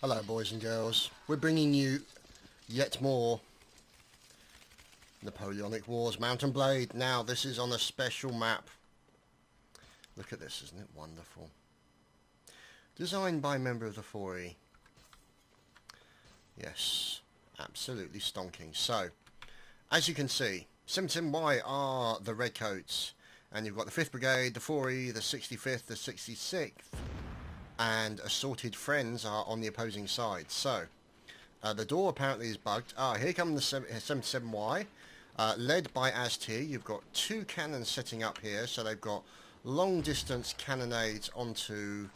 Hello boys and girls, we're bringing you yet more Napoleonic Wars Mount&Blade. Now this is on a special map. Look at this, isn't it wonderful? Designed by a member of the 4E. Yes, absolutely stonking. So, as you can see, 17Y are the redcoats, and you've got the 5th Brigade, the 4E, the 65th, the 66th, and assorted friends are on the opposing side. So, the door apparently is bugged. Here come the 77Y, led by Aztir. You've got 2 cannons setting up here, so they've got long distance cannonades onto...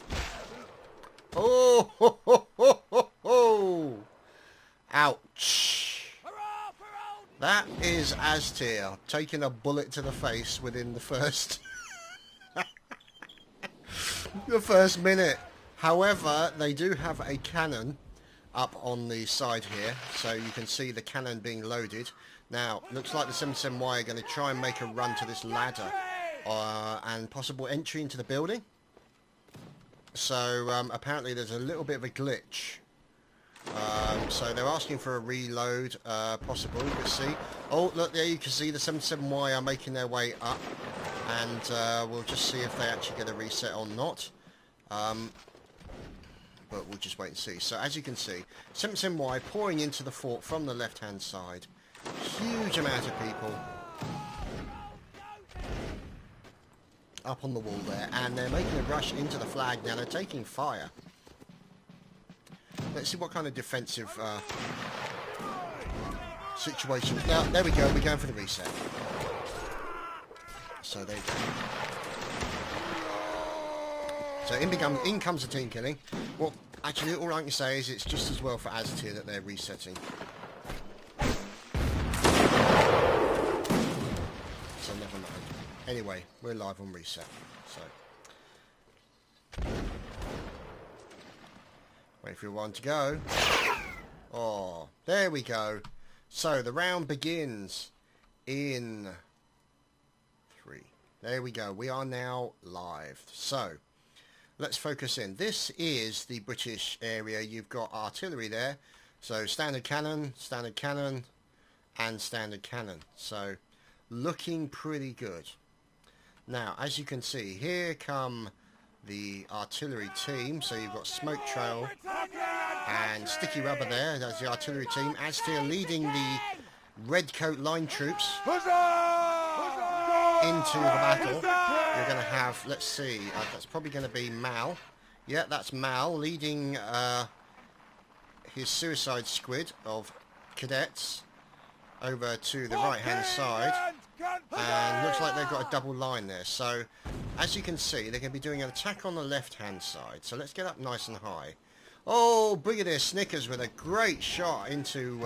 Oh! Ho, ho, ho, ho, ho. Ouch! That is Aztir taking a bullet to the face within the first... the first minute. However, they do have a cannon up on the side here, so you can see the cannon being loaded. Now, looks like the 77Y are going to try and make a run to this ladder and possible entry into the building. So, apparently there's a little bit of a glitch. So they're asking for a reload, possible. You can see. Oh, look there, you can see the 77Y are making their way up. And we'll just see if they actually get a reset or not. But we'll just wait and see. So as you can see, 77Y pouring into the fort from the left-hand side. Huge amount of people up on the wall there, and they're making a rush into the flag. Now they're taking fire. Let's see what kind of defensive situation. Now there we go. We're going for the reset. So there you go. So in comes the team killing. Well, actually, all I can say is it's just as well for Aztir that they're resetting. So never mind. Anyway, we're live on reset. So wait for everyone to go. Oh, there we go. So the round begins in 3. There we go. We are now live. So let's focus in. This is the British area. You've got artillery there. So standard cannon, and standard cannon. So looking pretty good. Now, as you can see, here come the artillery team. So you've got smoke trail and sticky rubber there. That's the artillery team. Aztir leading the redcoat line troops into the battle. You're going to have, let's see, that's probably going to be Mal. Yeah, that's Mal leading his suicide squid of cadets over to the right hand side, and looks like they've got a double line there. So as you can see, they're going to be doing an attack on the left hand side. So let's get up nice and high. Oh, Brigadier Snickers with a great shot into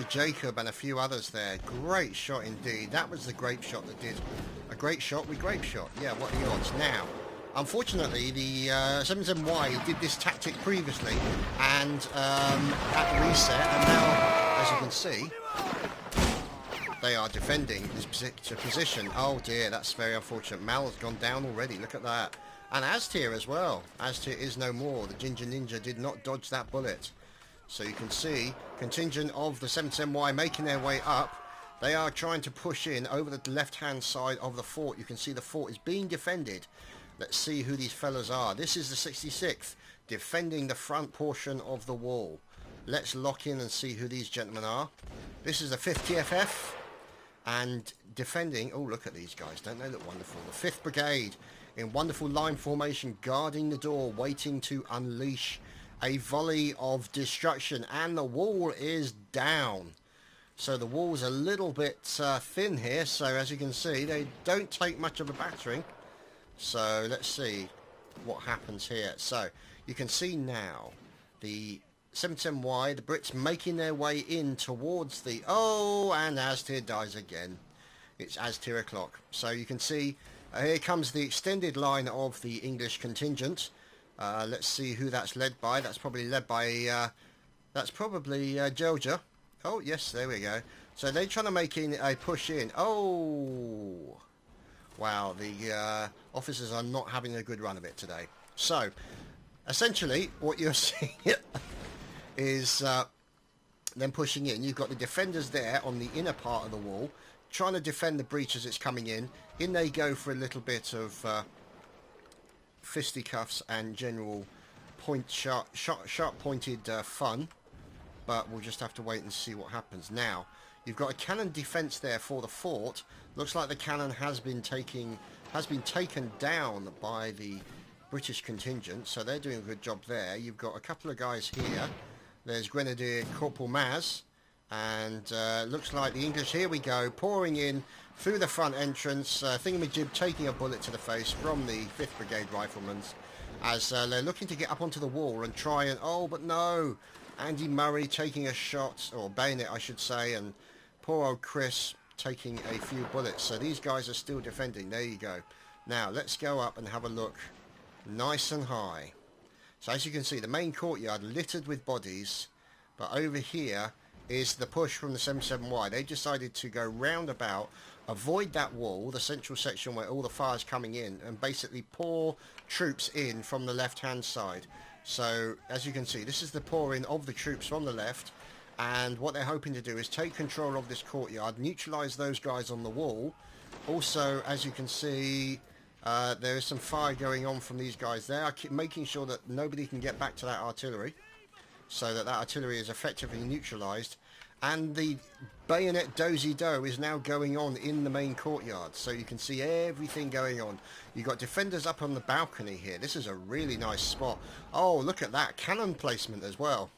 Jacob and a few others there. Great shot indeed. That was the grape shot that did a great shot with grape shot. Yeah, what are the odds? Now, unfortunately, the 77Y did this tactic previously and at the reset, and now, as you can see, they are defending this particular position. Oh dear, that's very unfortunate. Mal has gone down already. Look at that. And Aztir as well. Aztir is no more. The Ginger Ninja did not dodge that bullet. So you can see contingent of the 77Y making their way up. They are trying to push in over the left-hand side of the fort. You can see the fort is being defended. Let's see who these fellas are. This is the 66th defending the front portion of the wall. Let's lock in and see who these gentlemen are. This is the 5th TFF and defending... Oh, look at these guys. Don't they look wonderful? The 5th Brigade in wonderful line formation, guarding the door, waiting to unleash a volley of destruction, and the wall is down. So the wall's a little bit thin here, so as you can see, they don't take much of a battering. So let's see what happens here. So you can see now the 77Y, the Brits making their way in towards the... Oh, and Aztir dies again. It's Aztir o'clock. So you can see here comes the extended line of the English contingent. Let's see who that's led by. That's probably led by... Georgia. Oh, yes, there we go. So they're trying to make in a push in. Oh! Wow, the officers are not having a good run of it today. So, essentially, what you're seeing is them pushing in. You've got the defenders there on the inner part of the wall, trying to defend the breach as it's coming in. In they go for a little bit of fisticuffs and general sharp-pointed fun. But we'll just have to wait and see what happens. Now, you've got a cannon defence there for the fort. Looks like the cannon has been taken down by the British contingent, so they're doing a good job there. You've got a couple of guys here. There's Grenadier Corporal Maz, and looks like the English, here we go, pouring in through the front entrance. Thingamajig taking a bullet to the face from the 5th Brigade Riflemen as they're looking to get up onto the wall and try and... Oh, but no! Andy Murray taking a shot, or bayonet I should say, and poor old Chris taking a few bullets. So these guys are still defending. There you go. Now let's go up and have a look nice and high. So as you can see, the main courtyard littered with bodies, but over here is the push from the 77Y. They decided to go round about, avoid that wall, the central section where all the fire's coming in, and basically pour troops in from the left hand side. So, as you can see, this is the pouring of the troops from the left, and what they're hoping to do is take control of this courtyard, neutralise those guys on the wall. Also, as you can see, there is some fire going on from these guys there. I keep making sure that nobody can get back to that artillery, so that artillery is effectively neutralised. And the bayonet dozy-do is now going on in the main courtyard, so you can see everything going on. You've got defenders up on the balcony here. This is a really nice spot. Oh, look at that cannon placement as well.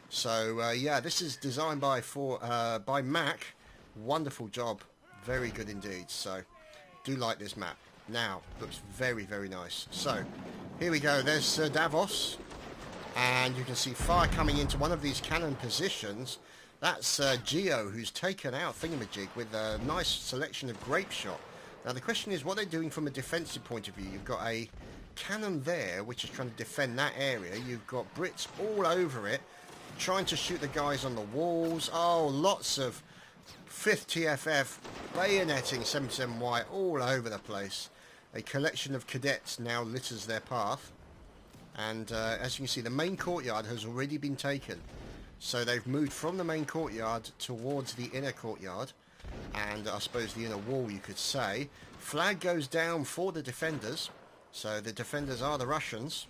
So yeah, this is designed by Mac. Wonderful job, very good indeed. So do like this map. Now looks very, very nice. So here we go. There's Sir Davos, and you can see fire coming into one of these cannon positions. That's Geo, who's taken out Thingamajig with a nice selection of grape shot. Now the question is what they're doing from a defensive point of view. You've got a cannon there which is trying to defend that area. You've got Brits all over it trying to shoot the guys on the walls. Oh, lots of 5th TFF bayoneting 77Y all over the place. A collection of cadets now litters their path. And as you can see, the main courtyard has already been taken. So they've moved from the main courtyard towards the inner courtyard, and I suppose the inner wall, you could say. Flag goes down for the defenders, so the defenders are the Russians.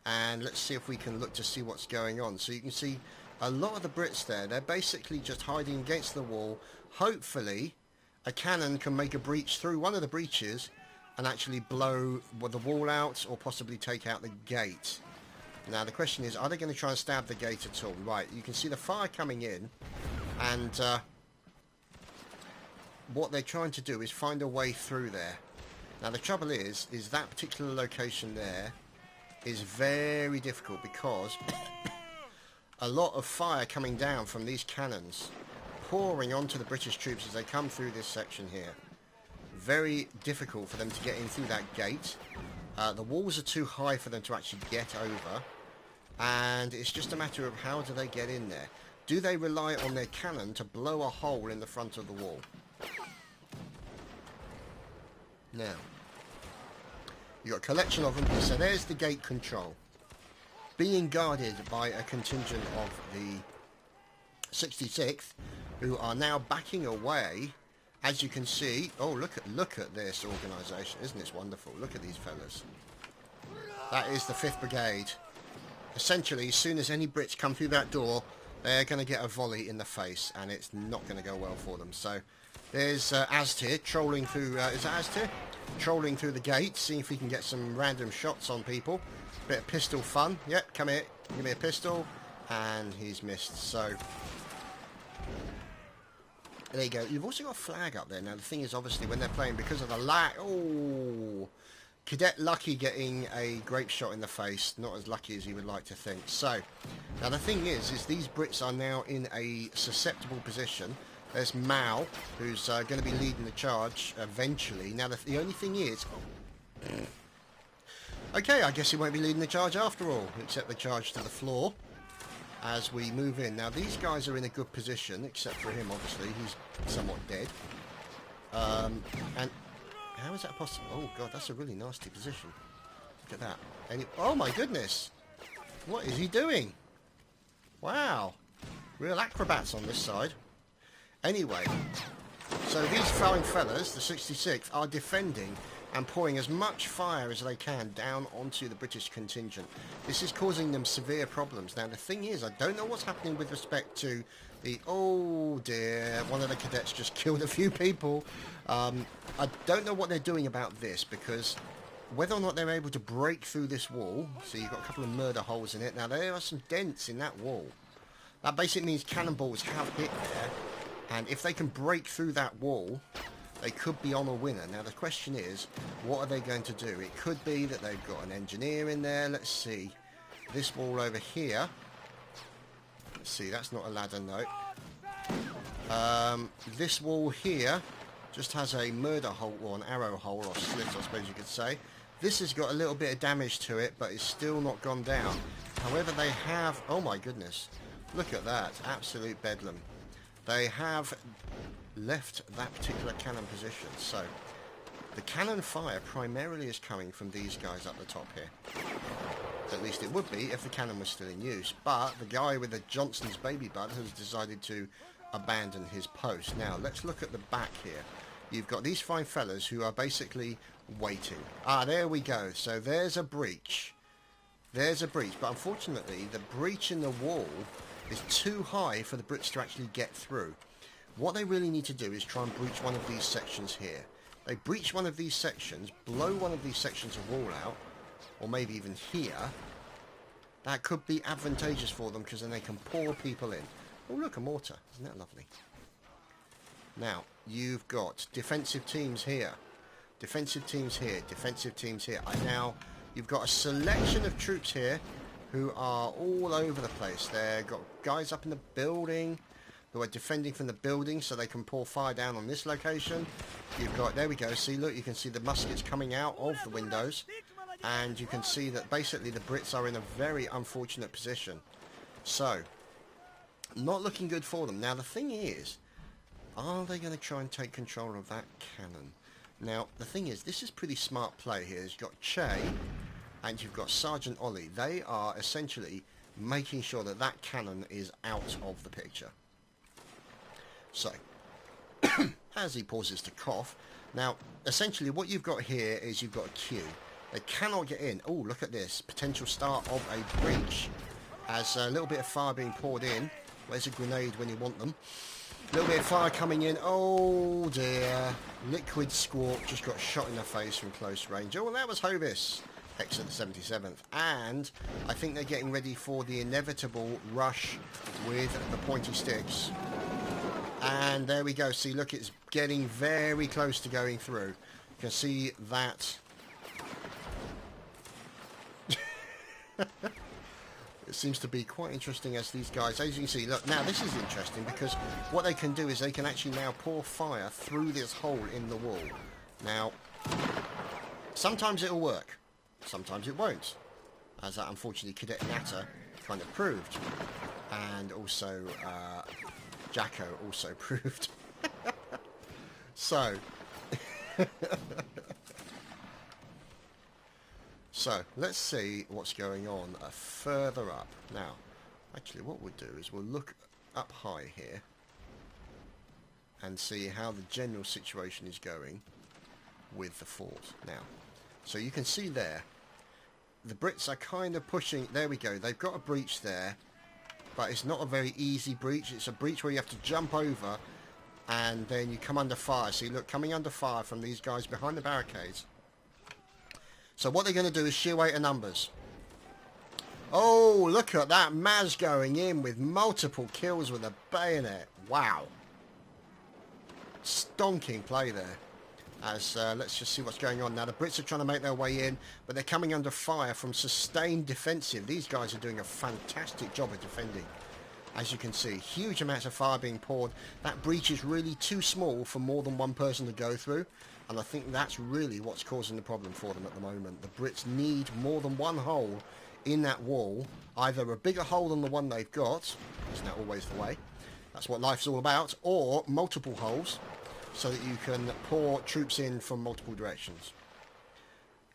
And let's see if we can look to see what's going on. So you can see a lot of the Brits there, they're basically just hiding against the wall. Hopefully a cannon can make a breach through one of the breaches and actually blow the wall out, or possibly take out the gate. Now the question is, are they going to try and stab the gate at all? Right, you can see the fire coming in, and what they're trying to do is find a way through there. Now the trouble is that particular location there is very difficult, because a lot of fire coming down from these cannons pouring onto the British troops as they come through this section here. Very difficult for them to get in through that gate. The walls are too high for them to actually get over, and it's just a matter of how do they get in there. Do they rely on their cannon to blow a hole in the front of the wall? Now, you've got a collection of them, so there's the gate control, being guarded by a contingent of the 66th, who are now backing away. As you can see, oh, look at this organisation. Isn't this wonderful? Look at these fellas. That is the 5th Brigade. Essentially, as soon as any Brits come through that door, they're going to get a volley in the face, and it's not going to go well for them. So there's Aztir trolling through, is that Aztir? Trolling through the gate, seeing if he can get some random shots on people. Bit of pistol fun. Yep, come here, give me a pistol. And he's missed, so... There you go. You've also got a flag up there. Now, the thing is, obviously, when they're playing, because of the lag... Oh! Cadet Lucky getting a grape shot in the face. Not as lucky as you would like to think. So, now the thing is these Brits are now in a susceptible position. There's Mao, who's going to be leading the charge eventually. Now, the only thing is... Okay, I guess he won't be leading the charge after all, except the charge to the floor. As we move in. Now these guys are in a good position, except for him obviously, he's somewhat dead. And how is that possible? Oh god, that's a really nasty position. Look at that. Oh my goodness. What is he doing? Wow. Real acrobats on this side. Anyway, so these fine fellas, the 66th, are defending and pouring as much fire as they can down onto the British contingent. This is causing them severe problems. Now, the thing is, I don't know what's happening with respect to the... Oh, dear. One of the cadets just killed a few people. I don't know what they're doing about this, because whether or not they're able to break through this wall... So you've got a couple of murder holes in it. Now, there are some dents in that wall. That basically means cannonballs have hit there. And if they can break through that wall... They could be on a winner. Now, the question is, what are they going to do? It could be that they've got an engineer in there. Let's see. This wall over here. Let's see, that's not a ladder, no. This wall here just has a murder hole, or an arrow hole, or slit, I suppose you could say. This has got a little bit of damage to it, but it's still not gone down. However, they have... Oh, my goodness. Look at that. Absolute bedlam. They have... left that particular cannon position. So the cannon fire primarily is coming from these guys up the top here. At least it would be if the cannon was still in use, but the guy with the Johnson's baby bud has decided to abandon his post. Now let's look at the back here. You've got these fine fellas who are basically waiting. There we go. So there's a breach. There's a breach, but unfortunately the breach in the wall is too high for the Brits to actually get through. What they really need to do is try and breach one of these sections here. They breach one of these sections, blow one of these sections of wall out, or maybe even here. That could be advantageous for them, because then they can pour people in. Oh, look, a mortar. Isn't that lovely? Now, you've got defensive teams here. Defensive teams here. Defensive teams here. You've got a selection of troops here who are all over the place. They've got guys up in the building who are defending from the building so they can pour fire down on this location. You've got, there we go, see, look, you can see the muskets coming out of the windows, and you can see that basically the Brits are in a very unfortunate position. So, not looking good for them. Now, the thing is, are they going to try and take control of that cannon? Now, the thing is, this is pretty smart play here. You've got Che, and you've got Sergeant Ollie. They are essentially making sure that that cannon is out of the picture. So, as he pauses to cough, now, essentially what you've got here is you've got a queue. They cannot get in. Oh, look at this. Potential start of a breach. As a little bit of fire being poured in. Where's a grenade when you want them? A little bit of fire coming in. Oh, dear. Liquid Squawk just got shot in the face from close range. Oh, well, that was Hovis. Hex of the 77th. And I think they're getting ready for the inevitable rush with the pointy sticks. And there we go. See, look, it's getting very close to going through. You can see that. It seems to be quite interesting as these guys, as you can see, look, now this is interesting because what they can do is they can actually now pour fire through this hole in the wall. Now, sometimes it'll work. Sometimes it won't. As that, unfortunately, Cadet Natter kind of proved. And also... Jacko also proved. So let's see what's going on further up. Now, actually what we'll do is we'll look up high here and see how the general situation is going with the fort. Now, so you can see there, the Brits are kind of pushing, there we go, they've got a breach there. But it's not a very easy breach. It's a breach where you have to jump over and then you come under fire. See, look, coming under fire from these guys behind the barricades. So what they're going to do is sheer weight of numbers. Oh, look at that. Maz going in with multiple kills with a bayonet. Wow. Stonking play there. As let's just see what's going on now. The Brits are trying to make their way in, but they're coming under fire from sustained defensive. These guys are doing a fantastic job of defending. As you can see, huge amounts of fire being poured. That breach is really too small for more than one person to go through, and I think that's really what's causing the problem for them at the moment. The Brits need more than one hole in that wall, either a bigger hole than the one they've got, isn't that always the way? That's what life's all about, or multiple holes, so that you can pour troops in from multiple directions.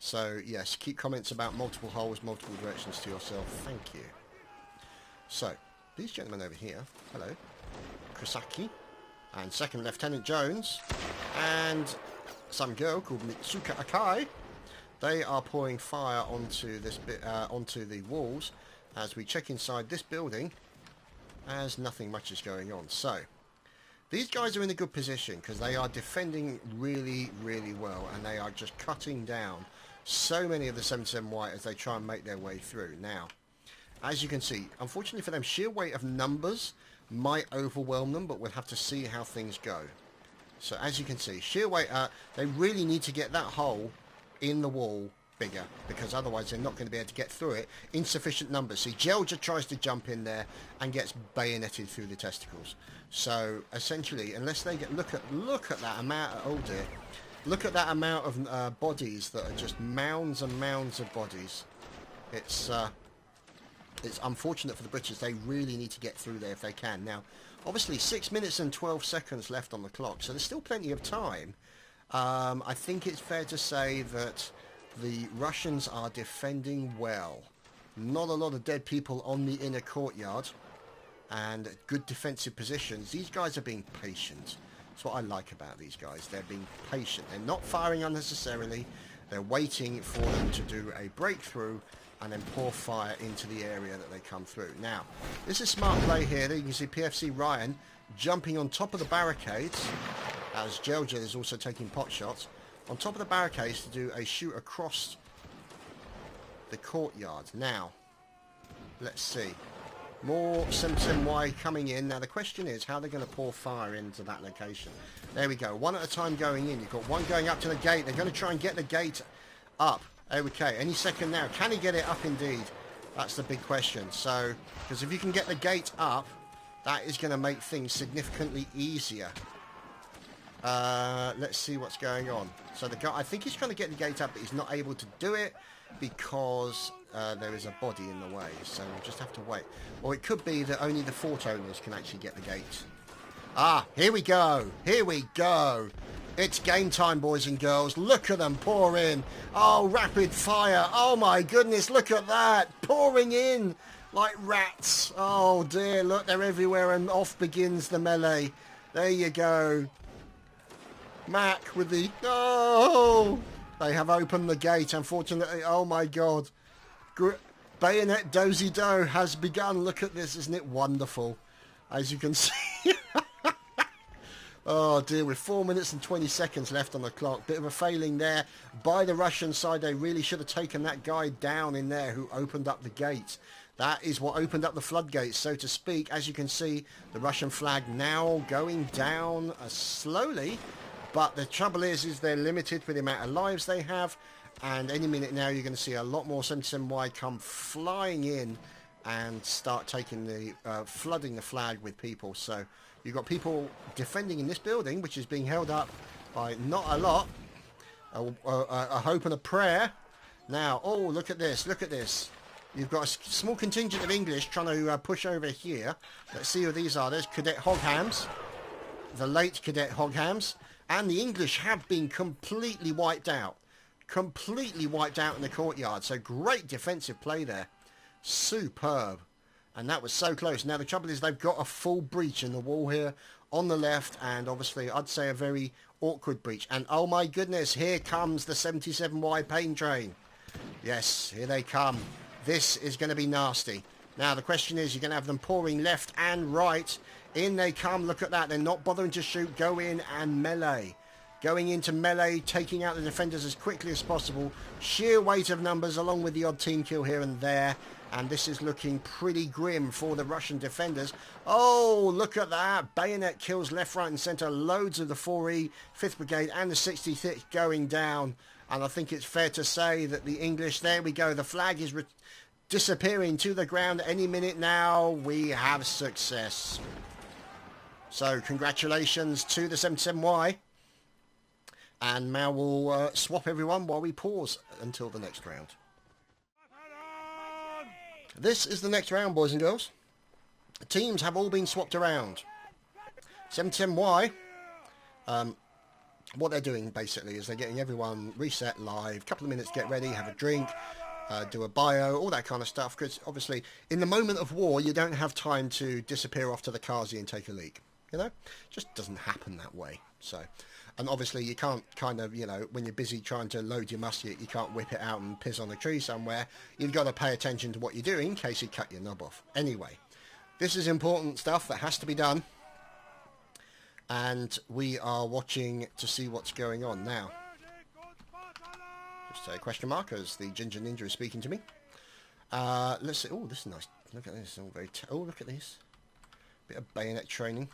So, yes, keep comments about multiple holes, multiple directions to yourself. Thank you. So, these gentlemen over here, hello, Kusaki, and Second Lieutenant Jones, and some girl called Mitsuka Akai, they are pouring fire onto this bit, onto the walls as we check inside this building, as nothing much is going on. So, these guys are in a good position because they are defending really, really well, and they are just cutting down so many of the 77 White as they try and make their way through. Now, as you can see, unfortunately for them, sheer weight of numbers might overwhelm them, but we'll have to see how things go. So as you can see, sheer weight, they really need to get that hole in the wall bigger, because otherwise they're not going to be able to get through it in sufficient numbers. See, Gelja tries to jump in there and gets bayoneted through the testicles. So essentially, unless they get look at that amount of, oh dear, look at that amount of bodies that are just mounds and mounds of bodies. It's unfortunate for the British. They really need to get through there if they can. Now, obviously, 6 minutes and 12 seconds left on the clock, so there's still plenty of time. I think it's fair to say that the Russians are defending well. Not a lot of dead people on the inner courtyard, and good defensive positions. These guys are being patient. That's what I like about these guys. They're being patient. They're not firing unnecessarily. They're waiting for them to do a breakthrough and then pour fire into the area that they come through. Now, this is smart play here. You can see PFC Ryan jumping on top of the barricades, as Gelja is also taking pot shots, on top of the barricades to do a shoot across the courtyard. Now, let's see. More SimSimY coming in. Now, the question is how they're going to pour fire into that location. There we go. One at a time going in. You've got one going up to the gate. They're going to try and get the gate up. Okay, any second now. Can he get it up indeed? That's the big question. So, because if you can get the gate up, that is going to make things significantly easier. Let's see what's going on. So the guy, I think he's trying to get the gate up, but he's not able to do it because there is a body in the way. So we'll just have to wait. Or it could be that only the fort owners can actually get the gate. Ah, here we go. Here we go. It's game time, boys and girls. Look at them pour in. Oh, rapid fire. Oh, my goodness. Look at that. Pouring in like rats. Oh, dear. Look, they're everywhere. And off begins the melee. There you go. Mac with the... Oh! They have opened the gate, unfortunately. Oh, my God. Bayonet Dozy-Do has begun. Look at this. Isn't it wonderful? As you can see... Oh dear, with 4 minutes and 20 seconds left on the clock. Bit of a failing there by the Russian side. They really should have taken that guy down in there who opened up the gate. That is what opened up the floodgates, so to speak. As you can see, the Russian flag now going down slowly. But the trouble is they're limited with the amount of lives they have. And any minute now you're going to see a lot more 77Y come flying in and start taking the flooding the flag with people. So you've got people defending in this building, which is being held up by not a lot, a hope and a prayer. Now, oh, look at this, look at this. You've got a small contingent of English trying to push over here. Let's see who these are. There's Cadet Hoghams, the late Cadet Hoghams, and the English have been completely wiped out. Completely wiped out in the courtyard. So great defensive play there. Superb. And that was so close. Now the trouble is they've got a full breach in the wall here on the left, and obviously I'd say a very awkward breach. And oh my goodness, here comes the 77Y pain train. Yes, here they come. This is going to be nasty. Now the question is, you're going to have them pouring left and right. In they come. Look at that. They're not bothering to shoot. Go in and melee. Going into melee, taking out the defenders as quickly as possible. Sheer weight of numbers along with the odd team kill here and there. And this is looking pretty grim for the Russian defenders. Oh, look at that. Bayonet kills left, right and centre. Loads of the 4E, 5th Brigade and the 65th going down. And I think it's fair to say that the English, there we go. The flag is disappearing to the ground any minute now. We have success. So congratulations to the 77Y. And now we'll swap everyone while we pause until the next round. This is the next round, boys and girls. The teams have all been swapped around. 77Y what they're doing basically is they're getting everyone reset live, couple of minutes, get ready, have a drink, do a bio, all that kind of stuff, because obviously in the moment of war you don't have time to disappear off to the Kazi and take a leak, you know, just doesn't happen that way. So, and obviously you can't kind of, you know, when you're busy trying to load your musket, you can't whip it out and piss on a tree somewhere. You've got to pay attention to what you're doing in case you cut your knob off. Anyway, this is important stuff that has to be done, and we are watching to see what's going on now. Just a question mark as the Ginger Ninja is speaking to me. Let's see. Oh, this is nice. Look at this. All very. Oh, look at this. Bit of bayonet training.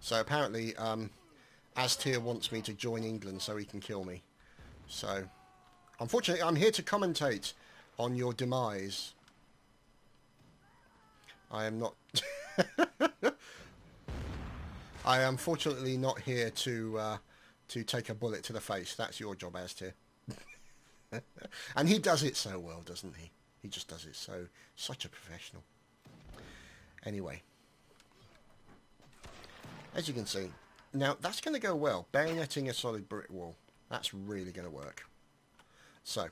So apparently, Aztir wants me to join England so he can kill me. So, unfortunately, I'm here to commentate on your demise. I am not... I am fortunately not here to take a bullet to the face. That's your job, Aztir. And he does it so well, doesn't he? He just does it so... Such a professional. Anyway. As you can see, now that's going to go well. Bayoneting a solid brick wall. That's really going to work. So,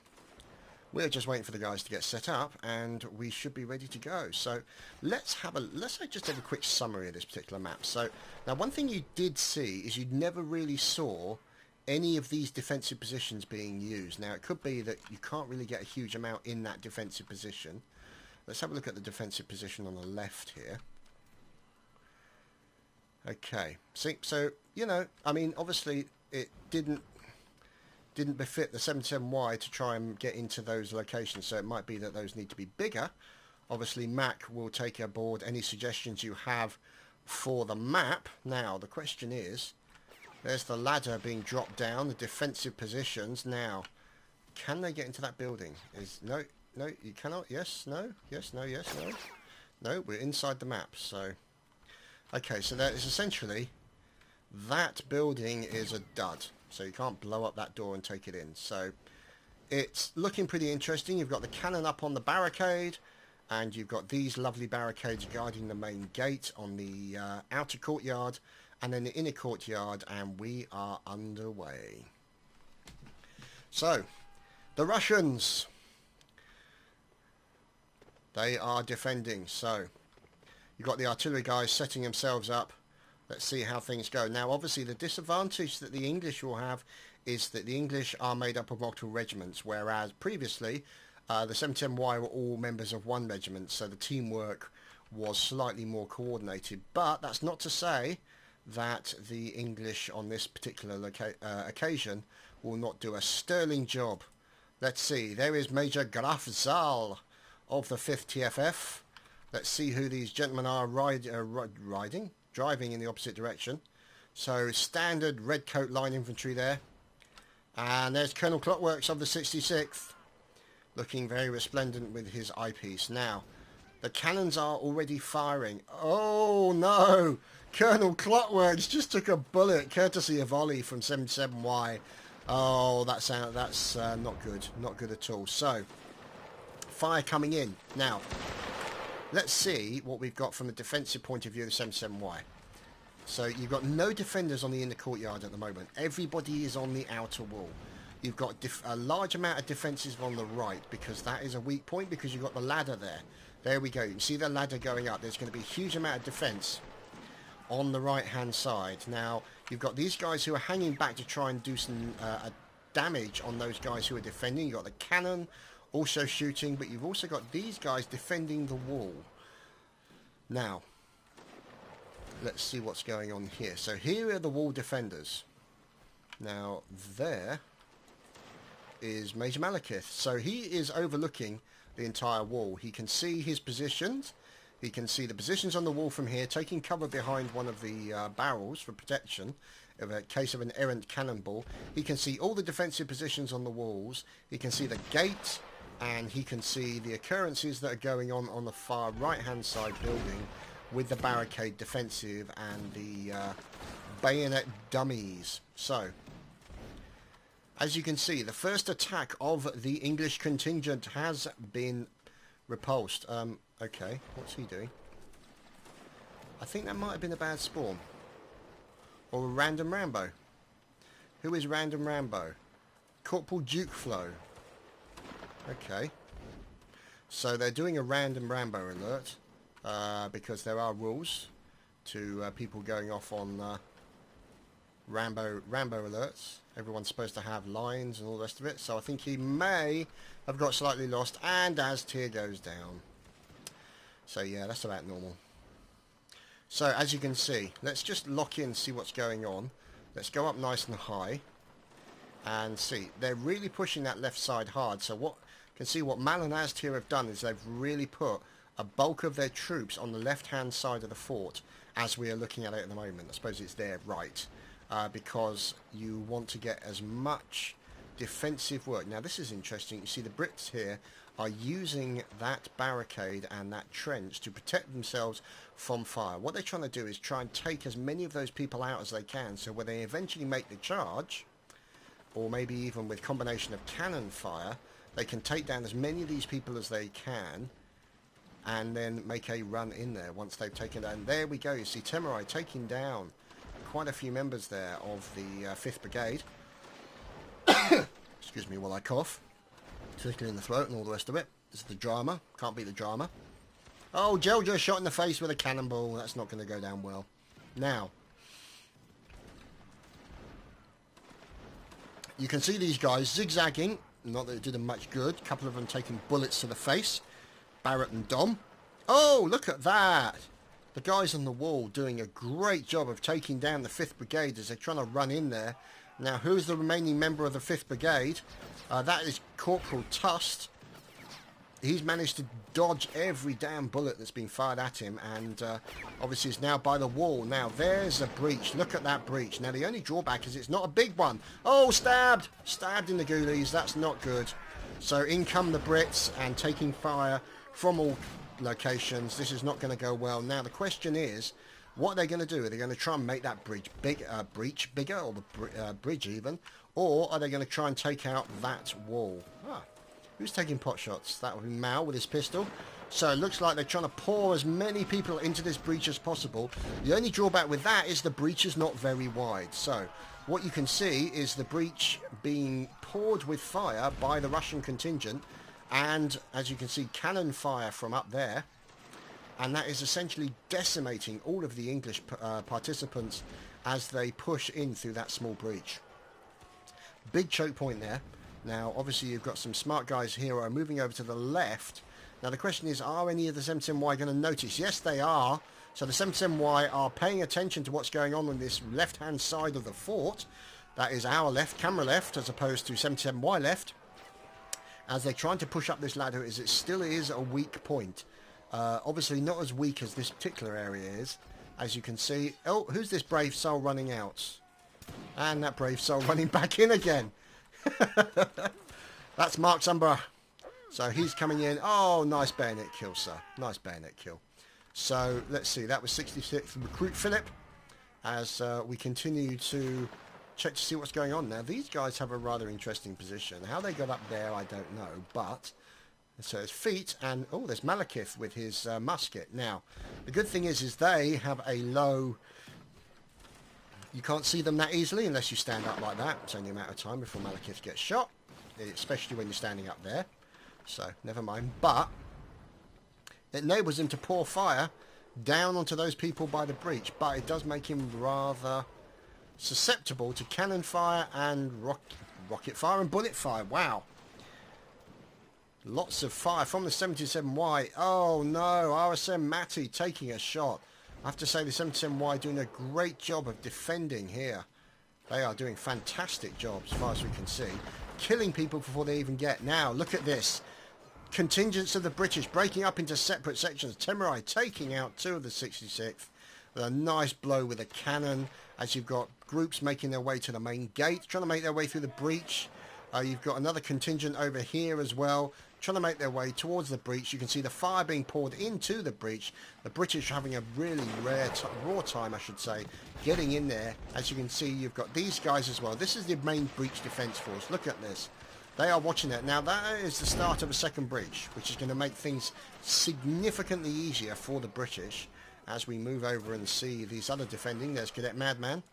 we're just waiting for the guys to get set up, and we should be ready to go. So, let's just have a quick summary of this particular map. So, now one thing you did see is you never really saw any of these defensive positions being used. Now, it could be that you can't really get a huge amount in that defensive position. Let's have a look at the defensive position on the left here. Okay, see, so, you know, I mean, obviously it didn't befit the 77Y to try and get into those locations, so it might be that those need to be bigger. Obviously, Mac will take aboard any suggestions you have for the map. Now, the question is, there's the ladder being dropped down, the defensive positions. Now, can they get into that building? No, you cannot. Yes, no, yes, no, yes, no. No, we're inside the map, so... Okay, so that is essentially, that building is a dud. So you can't blow up that door and take it in. So it's looking pretty interesting. You've got the cannon up on the barricade, and you've got these lovely barricades guarding the main gate on the outer courtyard, and then the inner courtyard, and we are underway. So, the Russians, they are defending, so... You've got the artillery guys setting themselves up. Let's see how things go. Now, obviously, the disadvantage that the English will have is that the English are made up of multiple regiments, whereas previously the 77Y were all members of one regiment, so the teamwork was slightly more coordinated. But that's not to say that the English on this particular occasion will not do a sterling job. Let's see. There is Major Graf Zal of the 5th TFF. Let's see who these gentlemen are driving in the opposite direction. So standard red coat line infantry there. And there's Colonel Clockworks of the 66th, looking very resplendent with his eyepiece. Now, the cannons are already firing. Oh no! Colonel Clockworks just took a bullet, courtesy of Ollie from 77Y. Oh, that's not good. Not good at all. So, fire coming in. Now... Let's see what we've got from the defensive point of view of the 77Y. So you've got no defenders on the inner courtyard at the moment. Everybody is on the outer wall. You've got a large amount of defences on the right, because that is a weak point, because you've got the ladder there. There we go. You can see the ladder going up. There's going to be a huge amount of defence on the right-hand side. Now, you've got these guys who are hanging back to try and do some damage on those guys who are defending. You've got the cannon also shooting, but you've also got these guys defending the wall. Now, let's see what's going on here. So here are the wall defenders. Now, there is Major Malekith. So he is overlooking the entire wall. He can see his positions. He can see the positions on the wall from here, taking cover behind one of the barrels for protection in a case of an errant cannonball. He can see all the defensive positions on the walls. He can see the gate, and he can see the occurrences that are going on the far right-hand side building with the barricade defensive and the bayonet dummies. So, as you can see, the first attack of the English contingent has been repulsed. Okay, what's he doing? I think that might have been a bad spawn. Or a random Rambo. Who is random Rambo? Corporal Duke Flow. Okay. So they're doing a random Rambo alert. Because there are rules to people going off on Rambo alerts. Everyone's supposed to have lines and all the rest of it. So I think he may have got slightly lost. And as tier goes down. So yeah, that's about normal. So as you can see, let's just lock in, see what's going on. Let's go up nice and high. And see, they're really pushing that left side hard. So what can see what Mal and Az tier have done is they've really put a bulk of their troops on the left-hand side of the fort as we are looking at it at the moment. I suppose it's their right. Because you want to get as much defensive work. Now this is interesting. You see the Brits here are using that barricade and that trench to protect themselves from fire. What they're trying to do is try and take as many of those people out as they can, so when they eventually make the charge, or maybe even with combination of cannon fire, they can take down as many of these people as they can and then make a run in there once they've taken down. There we go. You see Temurai taking down quite a few members there of the 5th Brigade. Excuse me while I cough. Tickling in the throat and all the rest of it. This is the drama. Can't beat the drama. Oh, Gel just shot in the face with a cannonball. That's not going to go down well. Now, you can see these guys zigzagging. Not that it did them much good. A couple of them taking bullets to the face. Barrett and Dom. Oh, look at that. The guys on the wall doing a great job of taking down the 5th Brigade as they're trying to run in there. Now, who's the remaining member of the 5th Brigade? That is Corporal Tust. He's managed to dodge every damn bullet that's been fired at him, and obviously is now by the wall. Now, there's a breach. Look at that breach. Now, the only drawback is it's not a big one. Oh, stabbed! Stabbed in the ghoulies. That's not good. So, in come the Brits and taking fire from all locations. This is not going to go well. Now, the question is, what are they going to do? Are they going to try and make that breach bigger, or the bridge even? Or are they going to try and take out that wall? Ah, who's taking pot shots? That would be Mao with his pistol. So it looks like they're trying to pour as many people into this breach as possible. The only drawback with that is the breach is not very wide. So what you can see is the breach being poured with fire by the Russian contingent. And as you can see, cannon fire from up there. And that is essentially decimating all of the English participants as they push in through that small breach. Big choke point there. Now, obviously, you've got some smart guys here who are moving over to the left. Now, the question is, are any of the 77Y going to notice? Yes, they are. So the 77Y are paying attention to what's going on this left-hand side of the fort. That is our left, camera left, as opposed to 77Y left. As they're trying to push up this ladder, as it still is a weak point. Obviously not as weak as this particular area is, as you can see. Oh, who's this brave soul running out? And that brave soul running back in again. That's Mark Zumbra. So he's coming in. Oh, nice bayonet kill, sir. Nice bayonet kill. So let's see. That was 66th Recruit Philip. As we continue to check to see what's going on now. These guys have a rather interesting position. How they got up there, I don't know. But so it's feet, and oh, there's Malekith with his musket. Now, the good thing is they have a low. You can't see them that easily unless you stand up like that. It's only a matter of time before Malekith gets shot, especially when you're standing up there. So never mind. But it enables him to pour fire down onto those people by the breach. But it does make him rather susceptible to cannon fire and rocket fire and bullet fire. Wow. Lots of fire from the 77Y. Oh no, RSM Matty taking a shot. I have to say the 77Y doing a great job of defending here. They are doing fantastic jobs as far as we can see. Killing people before they even get. Now, look at this. Contingents of the British breaking up into separate sections. Temurai taking out 2 of the 66th. With a nice blow with a cannon. As you've got groups making their way to the main gate. Trying to make their way through the breach. You've got another contingent over here as well, trying to make their way towards the breach. You can see the fire being poured into the breach. The British having a really raw time, I should say, getting in there. As you can see, you've got these guys as well. This is the main breach defence force. Look at this. They are watching that. Now, that is the start of a second breach, which is going to make things significantly easier for the British. as we move over and see these other defending. There's Cadet Madman,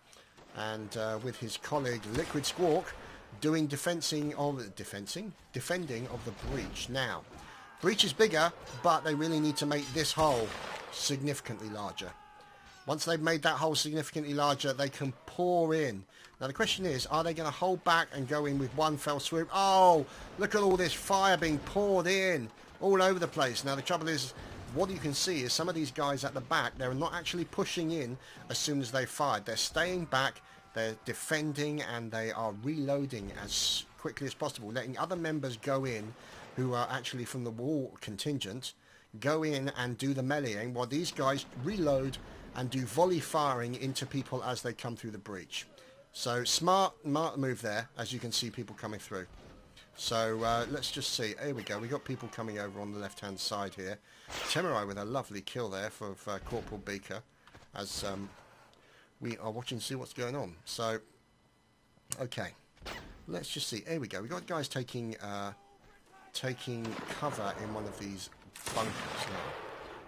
and with his colleague Liquid Squawk doing defending of the breach. Now, breach is bigger, but they really need to make this hole significantly larger. Once they've made that hole significantly larger, they can pour in. Now the question is, are they going to hold back and go in with one fell swoop? Oh, look at all this fire being poured in all over the place. Now the trouble is, what you can see is some of these guys at the back, they're not actually pushing in as soon as they fired. They're staying back, they're defending, and they are reloading as quickly as possible, letting other members go in who are actually from the wall contingent, go in and do the meleeing while these guys reload and do volley firing into people as they come through the breach. So smart move there, as you can see people coming through. So let's just see. Here we go. We got people coming over on the left-hand side here. Temurai with a lovely kill there for Corporal Beaker, as we are watching to see what's going on. So, okay, let's just see. Here we go. We got guys taking cover in one of these bunkers now.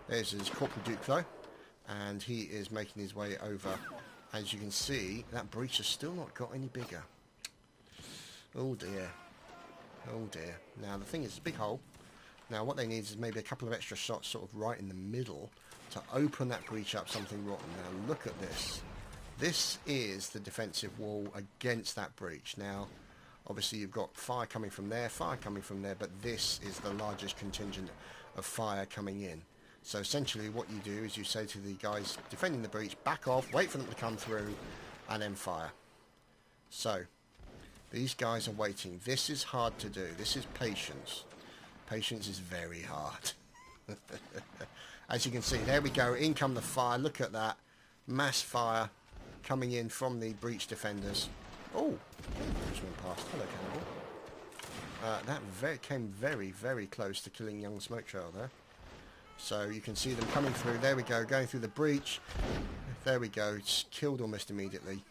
There's his Corporal Duclos, and he is making his way over. As you can see, that breach has still not got any bigger. Oh dear. Oh dear. Now the thing is, it's a big hole. Now what they need is maybe a couple of extra shots sort of right in the middle to open that breach up something rotten. Now look at this. This is the defensive wall against that breach. Now obviously you've got fire coming from there, but this is the largest contingent of fire coming in. So essentially what you do is you say to the guys defending the breach, back off, wait for them to come through, and then fire. So these guys are waiting. This is hard to do. This is patience. Patience is very hard. As you can see, there we go. In come the fire. Look at that. Mass fire coming in from the breach defenders. Oh, just went past. Hello, Cannibal. That came very, very close to killing young Smoke Trail there. So you can see them coming through. There we go, going through the breach. There we go, it's killed almost immediately.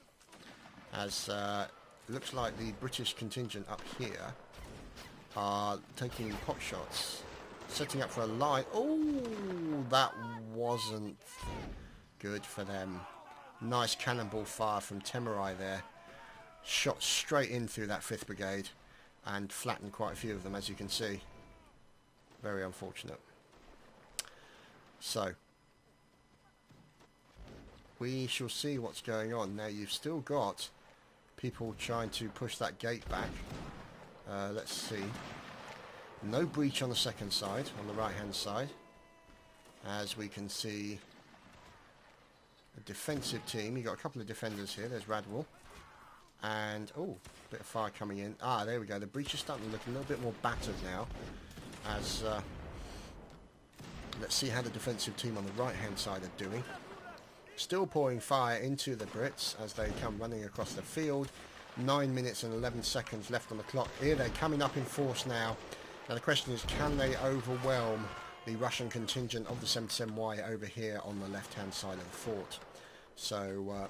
As it looks like the British contingent up here are taking pot shots, setting up for a line. Oh, that wasn't good for them. Nice cannonball fire from Temurai there. Shot straight in through that 5th Brigade and flattened quite a few of them, as you can see. Very unfortunate. So, we shall see what's going on. Now, you've still got people trying to push that gate back. Let's see. No breach on the second side, on the right-hand side. As we can see, a defensive team. You've got a couple of defenders here. There's Radwell. And, oh, a bit of fire coming in. Ah, there we go. The breach is starting to look a little bit more battered now. As... let's see how the defensive team on the right-hand side are doing. Still pouring fire into the Brits as they come running across the field. 9 minutes and 11 seconds left on the clock. Here they're coming up in force now. Now the question is, can they overwhelm the Russian contingent of the 77Y over here on the left-hand side of the fort? So,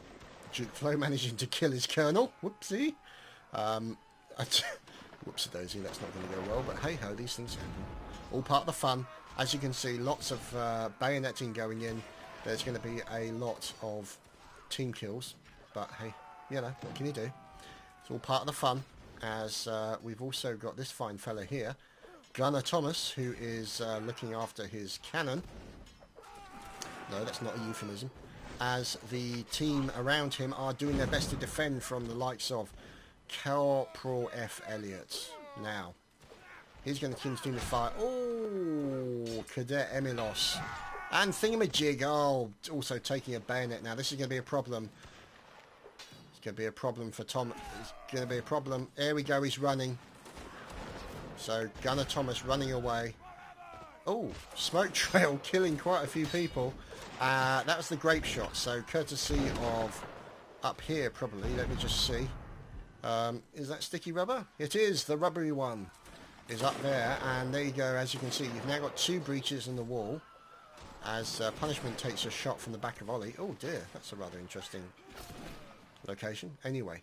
Duke Flo managing to kill his colonel. Whoopsie. Whoopsie-daisy, that's not going to go well. But hey-ho, these things happen. All part of the fun. As you can see, lots of bayoneting going in. There's going to be a lot of team kills. But hey, you know, what can you do? It's all part of the fun. As we've also got this fine fella here, Gunner Thomas, who is looking after his cannon. No, that's not a euphemism. As the team around him are doing their best to defend from the likes of Corporal F. Elliott. Now, he's going to continue to fire. Oh, Cadet Emilos. And Thingamajig. Oh, also taking a bayonet. Now, this is going to be a problem. It's going to be a problem for Tom. It's going to be a problem. There we go. He's running. So, Gunner Thomas running away. Oh, Smoke Trail killing quite a few people. That was the grape shot. So, courtesy of up here, probably. Let me just see. Is that sticky rubber? It is. The rubbery one is up there, and there you go. As you can see, you've now got 2 breaches in the wall as Punishment takes a shot from the back of Ollie. Oh dear, that's a rather interesting location. Anyway,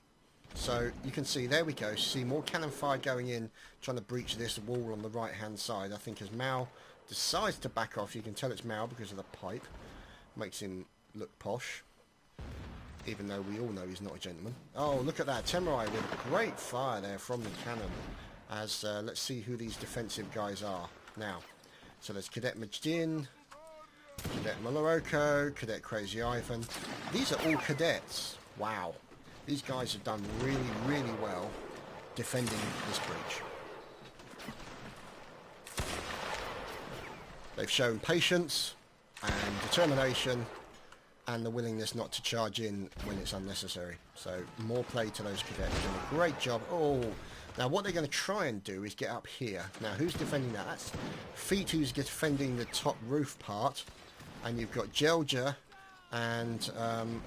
so you can see, there we go, see more cannon fire going in, trying to breach this wall on the right hand side. I think as Mao decides to back off, you can tell it's Mao because of the pipe. Makes him look posh, even though we all know he's not a gentleman. Oh, look at that. Temurai with great fire there from the cannon. As let's see who these defensive guys are now. So there's Cadet Majdin, Cadet Maloroko, Cadet Crazy Ivan. These are all cadets. Wow. These guys have done really, really well defending this breach. They've shown patience and determination and the willingness not to charge in when it's unnecessary. So more play to those cadets. Doing a great job. Oh, now what they're going to try and do is get up here. Now who's defending that? That's Feet, who's defending the top roof part. And you've got Jelja and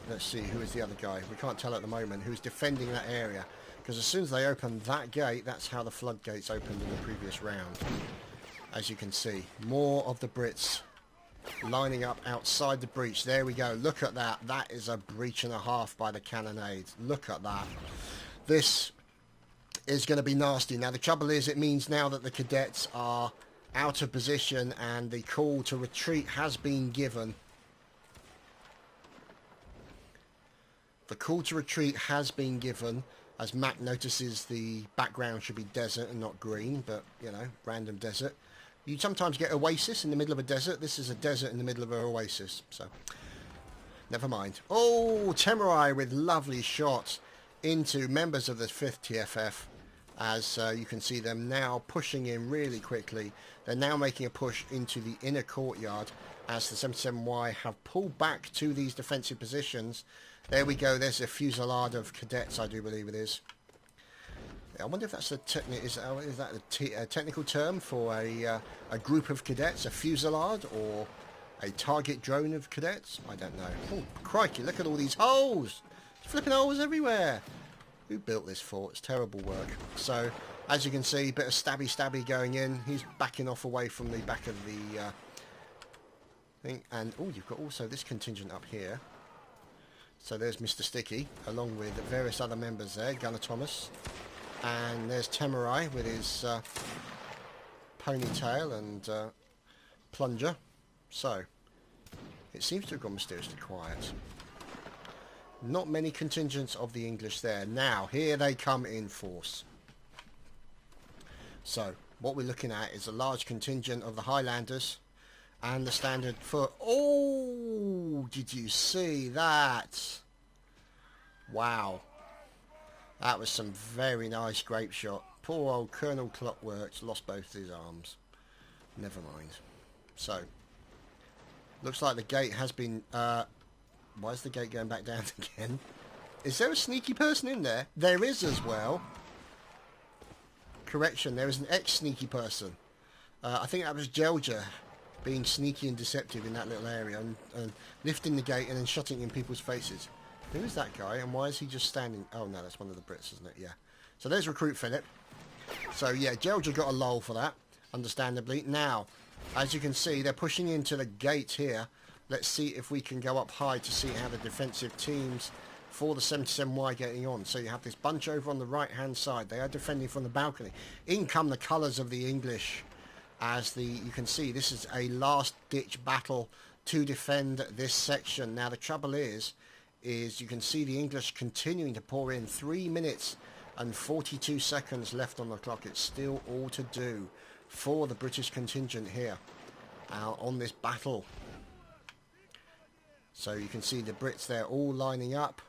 let's see, who is the other guy? We can't tell at the moment who's defending that area. Because as soon as they open that gate, that's how the floodgates opened in the previous round. As you can see, more of the Brits lining up outside the breach. There we go. Look at that. That is a breach and a half by the cannonades. Look at that. This is going to be nasty. Now the trouble is, it means now that the cadets are out of position and the call to retreat has been given. The call to retreat has been given, as Mac notices the background should be desert and not green, but you know, random desert. You sometimes get oasis in the middle of a desert. This is a desert in the middle of an oasis, so never mind. Oh, Temurai with lovely shots into members of the 5th TFF, as you can see them now pushing in really quickly. They're now making a push into the inner courtyard as the 77Y have pulled back to these defensive positions. There we go. There's a fusillade of cadets, I do believe it is. I wonder if that's a is that a technical term for a group of cadets, a fusillade, or a target drone of cadets? I don't know. Oh, crikey, look at all these holes! Flipping holes everywhere! Who built this fort? It's terrible work. So, as you can see, a bit of stabby going in. He's backing off away from the back of the thing. And, oh, you've got also this contingent up here. So there's Mr. Sticky, along with various other members there. Gunner Thomas. And there's Temurai with his ponytail and plunger. So, it seems to have gone mysteriously quiet. Not many contingents of the English there. Now, here they come in force. So, what we're looking at is a large contingent of the Highlanders and the standard foot. Oh, did you see that? Wow. That was some very nice grape shot. Poor old Colonel Clockworks lost both his arms. Never mind. So, looks like the gate has been... why is the gate going back down again? Is there a sneaky person in there? There is as well. Correction, there is an ex-sneaky person. I think that was Jelja being sneaky and deceptive in that little area and lifting the gate and then shutting in people's faces. Who is that guy and why is he just standing? Oh no, that's one of the Brits, isn't it? Yeah. So there's Recruit Philip. So yeah, Jelja got a lull for that, understandably. Now, as you can see, they're pushing into the gate here. Let's see if we can go up high to see how the defensive teams for the 77Y getting on. So you have this bunch over on the right-hand side. They are defending from the balcony. In come the colours of the English. As you can see, this is a last-ditch battle to defend this section. Now the trouble is you can see the English continuing to pour in. 3 minutes and 42 seconds left on the clock. It's still all to do for the British contingent here on this battle. So you can see the Brits there all lining up,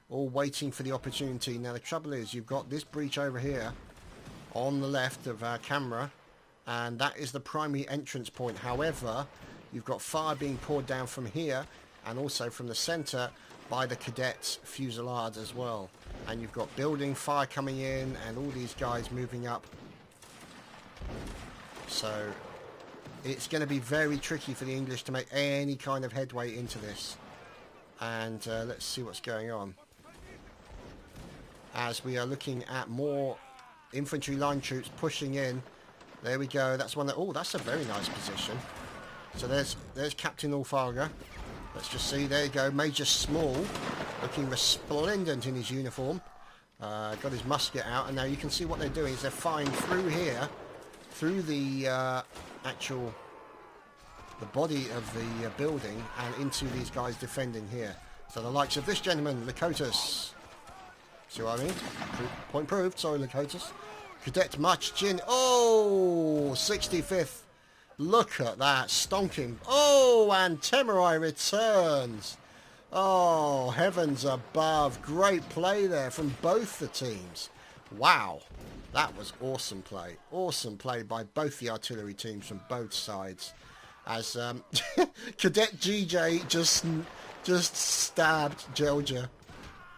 all waiting for the opportunity. Now the trouble is you've got this breach over here on the left of our camera, and that is the primary entrance point. However, you've got fire being poured down from here and also from the centre by the cadets fusillade as well. And you've got building fire coming in and all these guys moving up. So it's going to be very tricky for the English to make any kind of headway into this. And let's see what's going on. As we are looking at more infantry line troops pushing in. There we go. That's one that... Oh, that's a very nice position. So there's Captain Ulfaga. Let's just see. There you go. Major Small. Looking resplendent in his uniform. Got his musket out. And now you can see what they're doing is they're firing through here. Through the actual the body of the building and into these guys defending here. So the likes of this gentleman, Lakotas. See what I mean? Point proved. Sorry, Lakotas. Cadet Machjin. Oh, 65th. Look at that. Stonking. Oh, and Temurai returns. Oh, heavens above. Great play there from both the teams. Wow. That was awesome play. Awesome play by both the artillery teams from both sides. As Cadet GJ just stabbed Georgia.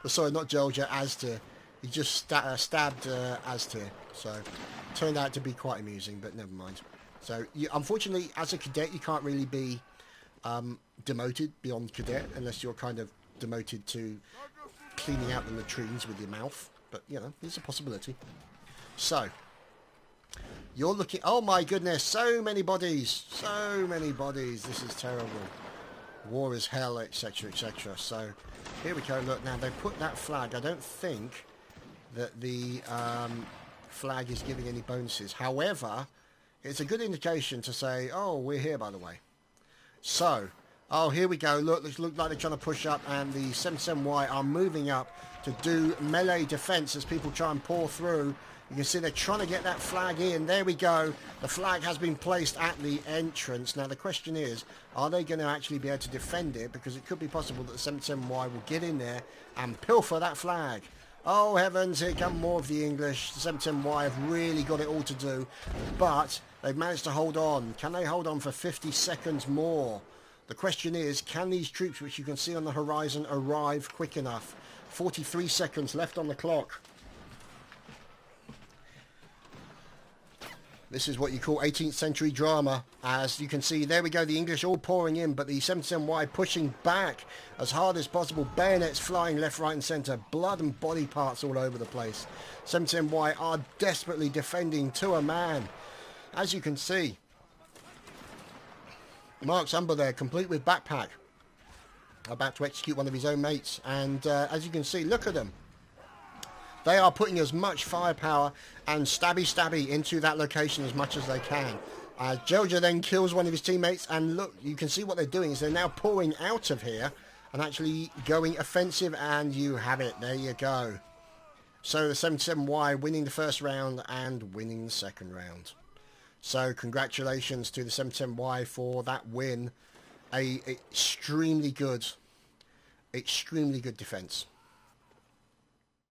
Sorry, not Georgia, Aztir. He just stabbed Aztir. So, turned out to be quite amusing, but never mind. So, unfortunately, as a cadet, you can't really be demoted beyond cadet unless you're kind of demoted to cleaning out the latrines with your mouth. But, you know, it's a possibility. So, you're looking... Oh, my goodness. So many bodies. So many bodies. This is terrible. War is hell, etc., etc. So, here we go. Look, now, they put that flag. I don't think that the flag is giving any bonuses. However, it's a good indication to say, oh, we're here, by the way. So, oh, here we go. Look, it looks like they're trying to push up, and the 77Y are moving up to do melee defense as people try and pour through. You can see they're trying to get that flag in. There we go. The flag has been placed at the entrance. Now, the question is, are they going to actually be able to defend it? Because it could be possible that the 77Y will get in there and pilfer that flag. Oh, heavens, here come more of the English. The 77Y have really got it all to do. But they've managed to hold on. Can they hold on for 50 seconds more? The question is, can these troops, which you can see on the horizon, arrive quick enough? 43 seconds left on the clock. This is what you call 18th century drama. As you can see, there we go, the English all pouring in, but the 77Y pushing back as hard as possible. Bayonets flying left, right and centre. Blood and body parts all over the place. 77Y are desperately defending to a man. As you can see, Mark's Umber there, complete with backpack, about to execute one of his own mates. And as you can see, look at them. They are putting as much firepower and stabby into that location as much as they can. Georgia then kills one of his teammates, and look, you can see what they're doing is they're now pouring out of here and actually going offensive, and you have it. There you go. So the 77Y winning the first round and winning the second round. So congratulations to the 77Y for that win. Extremely good defense.